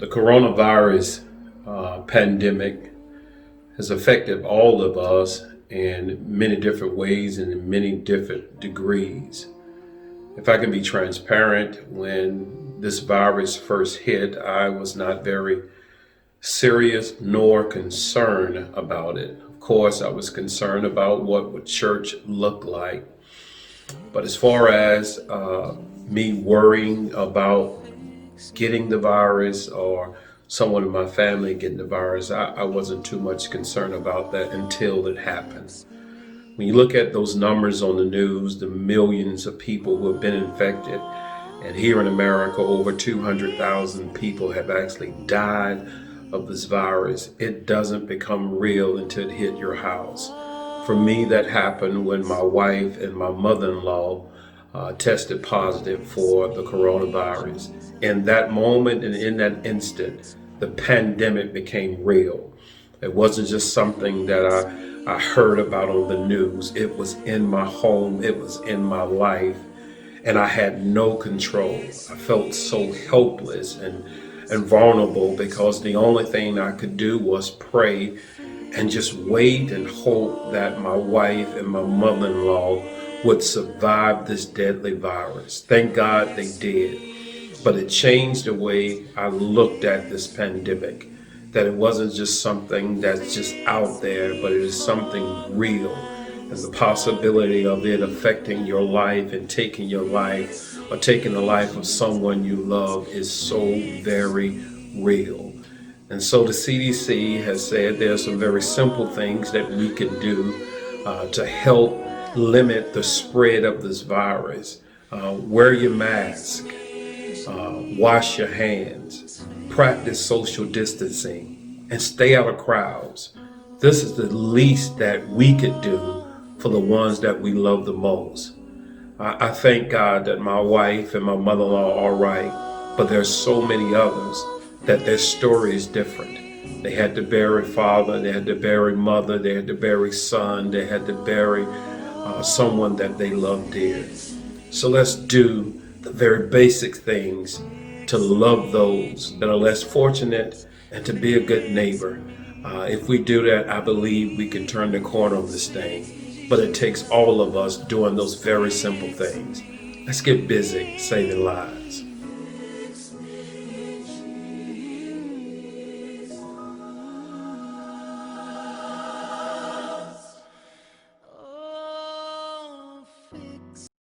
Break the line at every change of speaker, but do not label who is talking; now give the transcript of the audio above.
The coronavirus pandemic has affected all of us in many different ways and in many different degrees. If I can be transparent, when this virus first hit, I was not very serious nor concerned about it. Of course, I was concerned about what would church look like. But as far as me worrying about getting the virus or someone in my family getting the virus, I wasn't too much concerned about that until it happened. When you look at those numbers on the news, the millions of people who have been infected, and here in America, over 200,000 people have actually died of this virus, it doesn't become real until it hit your house. For me, that happened when my wife and my mother-in-law tested positive for the coronavirus. In that moment and in that instant, the pandemic became real. It wasn't just something that I heard about on the news. It was in my home, it was in my life, and I had no control. I felt so helpless and vulnerable because the only thing I could do was pray and just wait and hope that my wife and my mother-in-law would survive this deadly virus. Thank God they did. But it changed the way I looked at this pandemic, that it wasn't just something that's just out there, but it is something real. And the possibility of it affecting your life and taking your life or taking the life of someone you love is so very real. And so the CDC has said there are some very simple things that we can do to help limit the spread of this virus. Wear your mask, wash your hands, practice social distancing, and stay out of crowds. This is the least that we could do for the ones that we love the most. I thank God that my wife and my mother-in-law are all right, but there's so many others that their story is different. They had to bury father, they had to bury mother, they had to bury son, they had to bury someone that they loved dear. So let's do the very basic things to love those that are less fortunate and to be a good neighbor. If we do that, I believe we can turn the corner on this thing. But it takes all of us doing those very simple things. Let's get busy saving lives.